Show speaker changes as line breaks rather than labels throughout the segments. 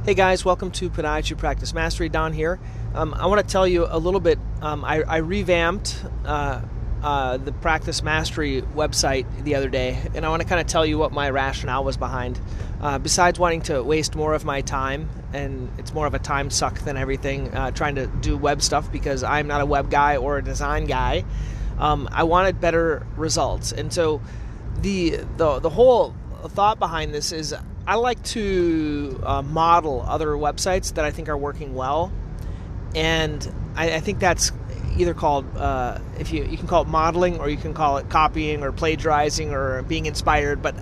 Hey guys, welcome to Podiatry Practice Mastery. Don here. I want to tell you a little bit. I revamped the Practice Mastery website the other day, and I want to kind of tell you what my rationale was behind. Besides wanting to waste more of my time, and it's more of a time suck than everything, trying to do web stuff because I'm not a web guy or a design guy. I wanted better results, and so the whole thought behind this is I like to model other websites that I think are working well, and I think that's either called if you can call it modeling, or you can call it copying or plagiarizing or being inspired. But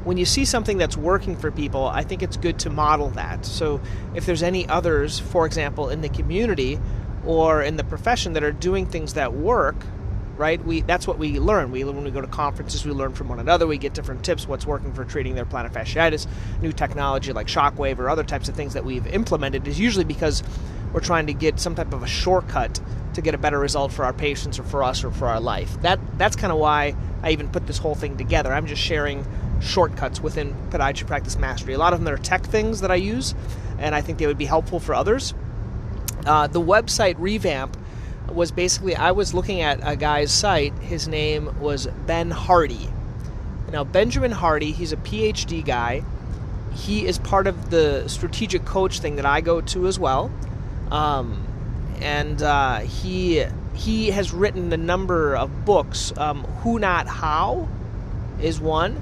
when you see something that's working for people, I think it's good to model that. So if there's any others, for example, in the community or in the profession that are doing things that work, right? That's what we learn. When we go to conferences, we learn from one another. We get different tips, what's working for treating their plantar fasciitis. New technology like shockwave or other types of things that we've implemented is usually because we're trying to get some type of a shortcut to get a better result for our patients or for us or for our life. That's kind of why I even put this whole thing together. I'm just sharing shortcuts within Podiatry Practice Mastery. A lot of them are tech things that I use, and I think they would be helpful for others. The website revamp was basically, I was looking at a guy's site. His name was Ben Hardy. Now, Benjamin Hardy, he's a PhD guy. He is part of the strategic coach thing that I go to as well. He has written a number of books. Who Not How is one.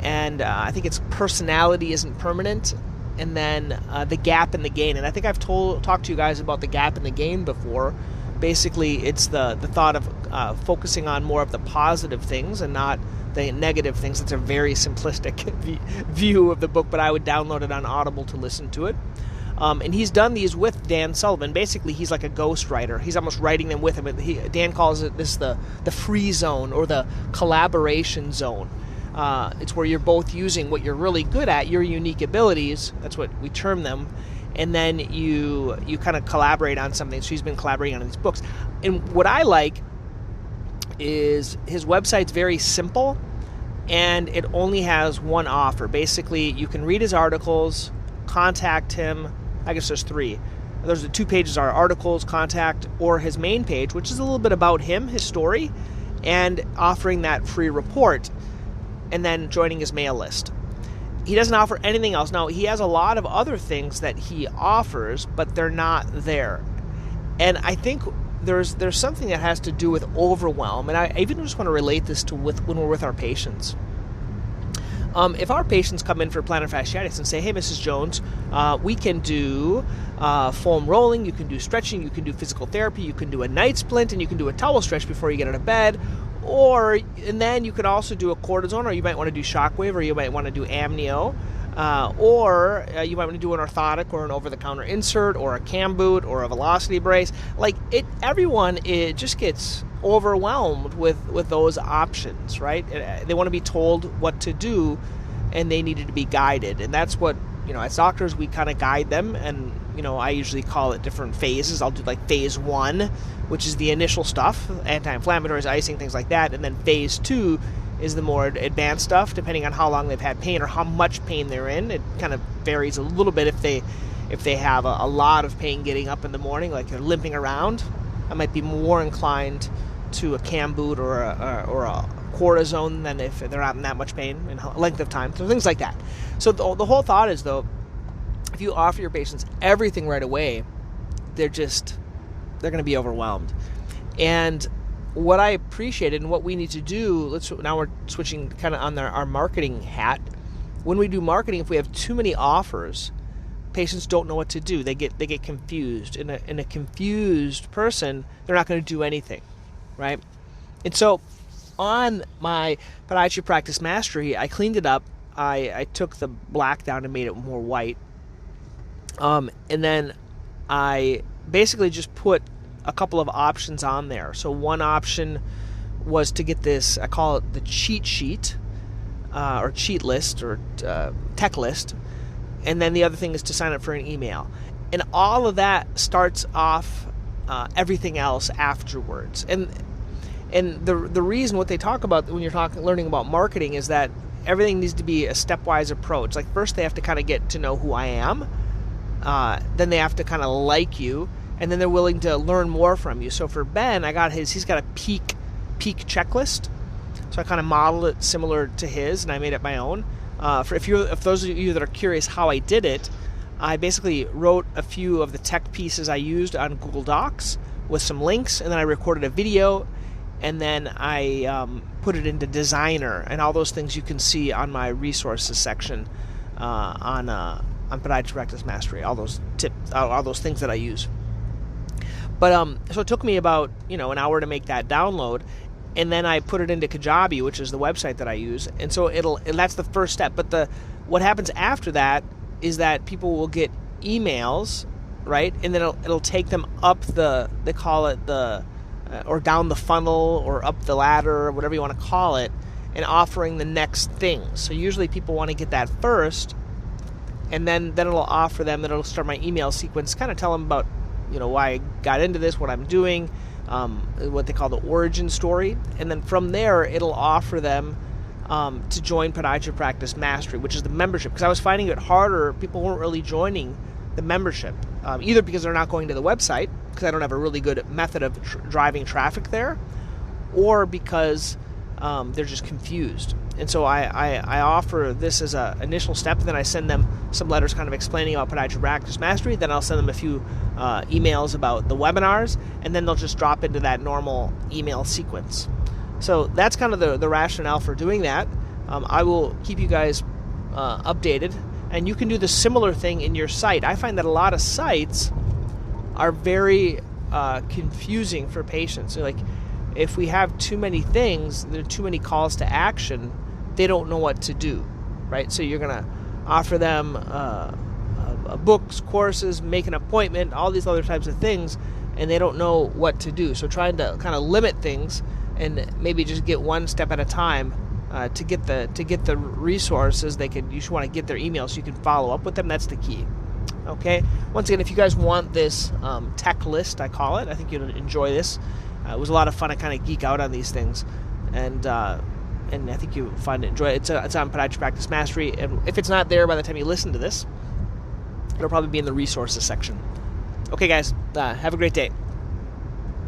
And I think it's Personality Isn't Permanent. And then The Gap and the Gain. And I think I've talked to you guys about The Gap and the Gain before. Basically, it's the thought of focusing on more of the positive things and not the negative things. It's a very simplistic view of the book, but I would download it on Audible to listen to it. And he's done these with Dan Sullivan. Basically, he's like a ghostwriter. He's almost writing them with him. Dan calls it the free zone or the collaboration zone. It's where you're both using what you're really good at, your unique abilities. That's what we term them. And then you kind of collaborate on something. So he's been collaborating on these books. And what I like is his website's very simple, and it only has one offer. Basically, you can read his articles, contact him. I guess there's three. There's the 2 pages are articles, contact, or his main page, which is a little bit about him, his story, and offering that free report, and then joining his mail list. He doesn't offer anything else. Now, he has a lot of other things that he offers, but they're not there. And I think there's something that has to do with overwhelm. And I even just want to relate this to when we're with our patients. If our patients come in for plantar fasciitis and say, hey, Mrs. Jones, we can do foam rolling, you can do stretching, you can do physical therapy, you can do a night splint, and you can do a towel stretch before you get out of bed. And then you could also do a cortisone, or you might want to do shockwave, or you might want to do amnio, or you might want to do an orthotic or an over-the-counter insert, or a cam boot, or a velocity brace. Everyone just gets overwhelmed with those options, right? They want to be told what to do, and they needed to be guided. And that's what, as doctors, we kind of guide them, and I usually call it different phases. I'll do phase 1, which is the initial stuff, anti-inflammatories, icing, things like that. And then phase 2 is the more advanced stuff, depending on how long they've had pain or how much pain they're in. It kind of varies a little bit. If they have a lot of pain getting up in the morning, like they're limping around, I might be more inclined to a cam boot or a cortisone than if they're not in that much pain in length of time. So things like that. So the whole thought is, though, if you offer your patients everything right away, they're going to be overwhelmed. And what I appreciated and what we need to do, now we're switching kind of on our marketing hat. When we do marketing, if we have too many offers, patients don't know what to do. They get confused. And a confused person, they're not going to do anything, right? And so on my Podiatry Practice Mastery, I cleaned it up. I took the black down and made it more white. And then I basically just put a couple of options on there. So one option was to get this, I call it the cheat sheet, or cheat list, or tech list. And then the other thing is to sign up for an email. And all of that starts off everything else afterwards. And the reason, what they talk about when you're learning about marketing, is that everything needs to be a stepwise approach. Like first they have to kind of get to know who I am. Then they have to kind of like you, and then they're willing to learn more from you. So for Ben, he's got a peak checklist. So I kind of modeled it similar to his, and I made it my own. If those of you that are curious how I did it, I basically wrote a few of the tech pieces I used on Google Docs with some links, and then I recorded a video, and then I put it into Designer, and all those things you can see on my resources section on Podiatry Practice Mastery. All those tips, all those things that I use. But so it took me about an hour to make that download, and then I put it into Kajabi, which is the website that I use, and so that's the first step. But what happens after that is that people will get emails, right, and then it'll take them up they call it or down the funnel or up the ladder or whatever you want to call it, and offering the next thing. So usually people want to get that first, and then it'll offer them, then it'll start my email sequence, kind of tell them about why I got into this, what I'm doing, what they call the origin story, and then from there it'll offer them to join Podiatry Practice Mastery, which is the membership, because I was finding it harder. People weren't really joining the membership, either because they're not going to the website, because I don't have a really good method of driving traffic there, or because they're just confused. And so I offer this as an initial step, and then I send them some letters kind of explaining about Podiatry Practice Mastery. Then I'll send them a few emails about the webinars, and then they'll just drop into that normal email sequence. So that's kind of the rationale for doing that. I will keep you guys updated, and you can do the similar thing in your site. I find that a lot of sites are very confusing for patients. So like, if we have too many things, there are too many calls to action, they don't know what to do, right? So you're going to offer them books, courses, make an appointment, all these other types of things, and they don't know what to do. So trying to kind of limit things and maybe just get one step at a time to get the resources you should want to get their email so you can follow up with them. That's the key. Okay. Once again, if you guys want this tech list, I call it, I think you'll enjoy this. It was a lot of fun to kind of geek out on these things, and I think you find it enjoy it. It's on Podiatry Practice Mastery, and if it's not there by the time you listen to this, it'll probably be in the resources section. Okay, guys, have a great day.